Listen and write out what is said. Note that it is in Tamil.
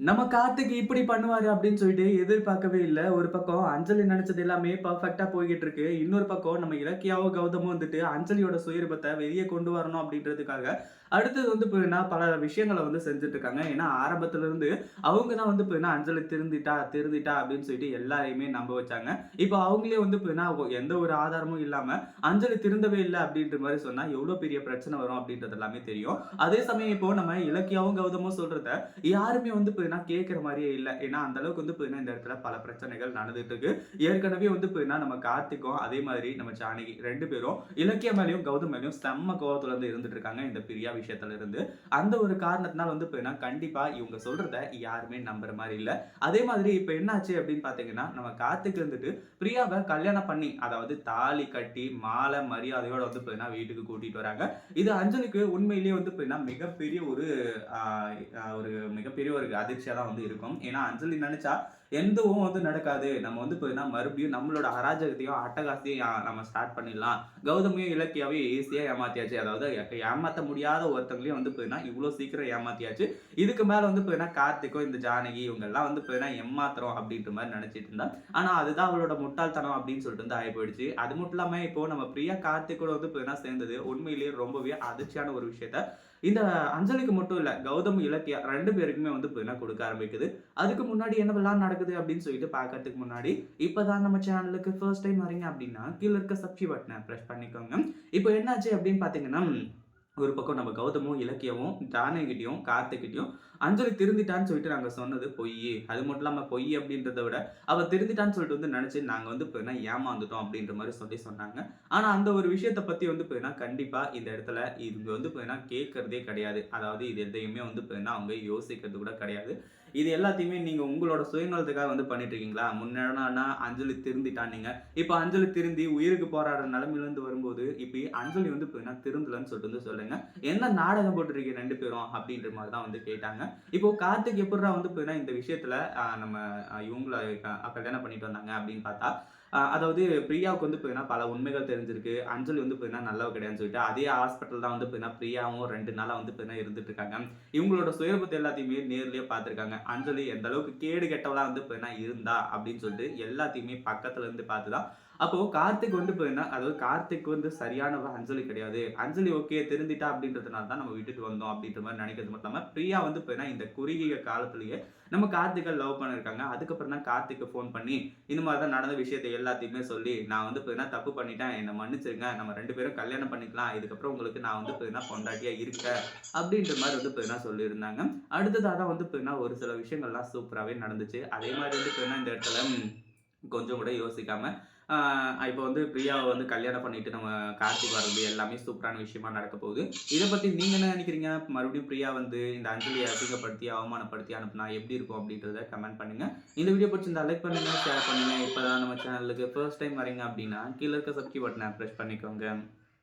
நம்ம கார்த்திக் இப்படி பண்ணுவாரு அப்படின்னு சொல்லிட்டு எதிர்பார்க்கவே இல்ல. ஒரு பக்கம் அஞ்சலி நெனச்சது எல்லாமே பெர்ஃபெக்ட்டா போய்க்கிட்டு இருக்கு. இன்னொரு பக்கம் நம்ம இலக்கியாவும், கௌதமும் வந்துட்டு அஞ்சலியோட சுயரூபத்த வெளிய கொண்டு வரணும் அப்படின்றதுக்காக, அடுத்தது வந்து பார்த்தீங்கன்னா, பல விஷயங்கள வந்து செஞ்சுட்டு இருக்காங்க. ஏன்னா ஆரம்பத்துல இருந்து அவங்க தான் வந்து பார்த்தீங்கன்னா, அஞ்சலி திருந்திட்டா, திருந்திட்டா அப்படின்னு சொல்லிட்டு எல்லாரையுமே நம்ப வச்சாங்க. இப்போ அவங்களே வந்து பார்த்தீங்கன்னா, எந்த ஒரு ஆதாரமும் இல்லாம அஞ்சலி திருந்தவே இல்ல அப்படின்ற மாரி சொன்னா, எவ்வளோ பெரிய பிரச்சனை வரும் அப்படின்றது எல்லாமே தெரியும். அதே சமயம் இப்போ நம்ம இலக்கியாவும், கௌதமும் சொல்றத யாருமே வந்து பார்த்தீங்கன்னா கேட்கிற மாரியே இல்ல. ஏன்னா, அந்த அளவுக்கு வந்து பார்த்தீங்கன்னா, இந்த இடத்துல பல பிரச்சனைகள் நடந்துட்டு இருக்கு. ஏற்கனவே வந்து பார்த்தீங்கன்னா, நம்ம கார்த்திக்கும், அதே மாதிரி நம்ம ஜானகி 2 பேரும் இலக்கியா மேலயும், கௌதம் மேலயும் செம்ம கோவத்துல வந்து இருந்துட்டு இருக்காங்க. இந்த பிரியா விஷயத்துல இருந்து. அந்த ஒரு காரணத்தினால வந்து பார்த்தீங்கன்னா, கண்டிப்பா இவங்க சொல்றத யாருமே நம்புற மாரி இல்ல. அதே மாதிரி இப்ப என்னாச்சு அப்படின்னு பார்த்தீங்கன்னா, நம்ம கார்த்திக் இருந்துட்டு பிரியாவ கல்யாணம் பண்ணி, அதாவது தாலி கட்டி, மாலை, மரியாதையோட வந்து பார்த்தீங்கன்னா, வீட்டுக்கு கூட்டிட்டு வராங்க. இது அஞ்சலிக்கு உண்மையிலேயே வந்து பார்த்தீங்கன்னா, மிகப்பெரிய ஒரு ஆ ஒரு மிகப்பெரிய ஒரு அதிர்ச்சியா தான் வந்து இருக்கும். ஏன்னா, அஞ்சலி நெனச்சா எதுவும் வந்து நடக்காது. நம்ம வந்து பார்த்தீங்கன்னா, மறுபடியும் நம்மளோட அராஜகத்தையும், அட்டகாசத்தையும் நம்ம ஸ்டார்ட் பண்ணிடலாம். கௌதமையும், இலக்கியாவையும் ஈஸியா ஏமாத்தியாச்சு. அதாவது ஏமாத்த முடியாத ஒருத்தவங்களையும் வந்து பார்த்தீங்கன்னா, இவ்ளோ சீக்கிரம் ஏமாத்தியாச்சு. இதுக்கு மேல வந்து பார்த்தீங்கன்னா, கார்த்திக்கும், இந்த ஜானகி இவங்கலாம் வந்து பார்த்தீங்கன்னா, ஏமாத்துறோம் அப்படின்ற மாரி நெனச்சிட்டு இருந்தா. ஆனா, அதுதான் அவளோட முட்டாள்தனம் அப்படின்னு சொல்லிட்டு வந்து ஆயி போயிடுச்சு. அது மட்டும் இல்லாம இப்போ நம்ம பிரியா, கார்த்திக் கூட வந்து பார்த்தீங்கன்னா சேர்ந்தது உண்மையிலேயே ரொம்பவே அதிர்ச்சியான ஒரு விஷயத்த இந்த அஞ்சலிக்கு மட்டும் இல்ல. கௌதம், இலக்கியா 2 பேருக்குமே வந்து பார்த்தீங்கன்னா குடுக்க ஆரம்பிக்குது. அதுக்கு முன்னாடி என்னவெல்லாம் நடக்குது அப்படின்னு சொல்லிட்டு பார்க்கறதுக்கு முன்னாடி, இப்ப தான் நம்ம சேனலுக்கு ஃபர்ஸ்ட் டைம் வரீங்க அப்படின்னா, கீழ இருக்க சப்ஸ்கிரைப் பட்டன பிரஸ் பண்ணிக்கோங்க. இப்போ என்னாச்சு அப்படின்னு பார்த்தீங்கன்னா, ஒரு பக்கம் நம்ம கௌதமும், இலக்கியாவும், ஜானகிட்டயும், கார்த்திக்கிட்டயும் அஞ்சலி திருந்திட்டான்னு சொல்லிட்டு நாங்க சொன்னது பொய்யி. அது மட்டும் இல்லாம பொய் அப்படின்றத விட, அவ திருந்திட்டான்னு சொல்லிட்டு வந்து நெனச்சு நாங்க வந்து பார்த்தீங்கன்னா ஏமாந்துட்டோம் அப்படின்ற மாரி சொல்லி சொன்னாங்க. ஆனா அந்த ஒரு விஷயத்த பத்தி வந்து பார்த்தீங்கன்னா, கண்டிப்பா இந்த இடத்துல இவங்க வந்து பார்த்தீங்கன்னா கேட்கறதே கிடையாது. அதாவது இது எதையுமே வந்து பார்த்தீங்கன்னா, அவங்க யோசிக்கிறது கூட கிடையாது. இது எல்லாத்தையுமே நீங்க உங்களோட சுயநலத்துக்காக வந்து பண்ணிட்டு இருக்கீங்களா? முன்னாடினா அஞ்சலி திருந்திட்டான்னீங்க. இப்ப அஞ்சலி திருந்தி உயிருக்கு போராடுற நிலைமையிலிருந்து வரும்போது, இப்ப அஞ்சலி வந்து பார்த்தீங்கன்னா திருந்தலன்னு சொல்லிட்டு வந்து சொல்லுங்க. என்ன நாடகம் போட்டுருக்கீங்க 2 பேரும்? அப்படின்ற மாரி தான் வந்து கேட்டாங்க. இப்போ கார்த்திக் எப்புட்றா வந்து பார்த்தீங்கன்னா இந்த விஷயத்துல நம்ம இவங்கள கல்யாணம் பண்ணிட்டு வந்தாங்க அப்படின்னு பார்த்தா, அதாவது பிரியாவுக்கு வந்து பார்த்தீங்கன்னா பல உண்மைகள் தெரிஞ்சிருக்கு. அஞ்சலி வந்து பார்த்தீங்கன்னா நல்லவ கிடையாதுன்னு சொல்லிட்டு, அதே ஹாஸ்பிட்டல் தான் வந்து பார்த்தீங்கன்னா பிரியாவும் 2 நாளா வந்து பார்த்தீங்கன்னா இருந்துட்டு இருக்காங்க. இவங்களோட சுயரூபத்த எல்லாத்தையுமே நேர்லயே பார்த்துருக்காங்க. அஞ்சலி எந்த அளவுக்கு கேடு கெட்டவளா வந்து பார்த்தீங்கன்னா இருந்தா அப்படின்னு சொல்லிட்டு எல்லாத்தையுமே பக்கத்துல இருந்து பார்த்து தான் அப்போ கார்த்திக் வந்து பார்த்தீங்கன்னா, அதாவது கார்த்திக் வந்து சரியானவ அஞ்சலி கிடையாது. அஞ்சலி ஓகே திருந்திட்டா அப்படின்றதுனால தான் நம்ம விட்டுட்டு வந்தோம் அப்படின்ற மாரி நெனைக்கிறது மட்டும் இல்லாம, பிரியா வந்து பார்த்தீங்கன்னா இந்த குறுகிய காலத்திலேயே நம்ம கார்த்திக்க லவ் பண்ணியிருக்காங்க. அதுக்கப்புறம் தான் கார்த்திக்கு ஃபோன் பண்ணி, இந்த மாரி தான் நடந்த விஷயத்த எல்லாத்தையுமே சொல்லி, நான் வந்து பார்த்தீங்கன்னா தப்பு பண்ணிட்டேன். என்ன மன்னிச்சிருங்க. நம்ம 2 பேரும் கல்யாணம் பண்ணிக்கலாம். இதுக்கப்புறம் உங்களுக்கு நான் வந்து பார்த்தீங்கன்னா பொண்டாட்டியா இருக்கேன். அப்படின்ற மாரி வந்து பார்த்தீங்கன்னா சொல்லியிருந்தாங்க. அடுத்ததா தான் வந்து பார்த்தீங்கன்னா ஒரு சில விஷயங்கள்லாம் சூப்பராவே நடந்துச்சு. அதே மாரி வந்து பார்த்தீங்கன்னா இந்த இடத்துல கொஞ்சம் கூட யோசிக்காம, ஆ இப்ப வந்து பிரியாவ வந்து கல்யாணம் பண்ணிட்டு நம்ம கார்த்திக் வர்றது எல்லாமே சூப்பரான விஷயமா நடக்க போகுது. இத பத்தி நீங்க என்ன நெனைக்கிறீங்க? மறுபடியும் பிரியா வந்து இந்த அஞ்சலிய அசிங்கப்படுத்தி, அவமானப்படுத்தி அனுப்புனா எப்படி இருக்கும்? அப்படின்றத கமெண்ட் பண்ணுங்க. இந்த வீடியோ பிடிச்சிருந்தா லைக் பண்ணுங்க, ஷேர் பண்ணுங்க. இப்ப தான் நம்ம சேனலுக்கு ஃபர்ஸ்ட் டைம் வரீங்க அப்படின்னா, கீழ இருக்க சப்ஸ்கிரைப் பட்டன பிரஸ் பண்ணிக்கோங்க.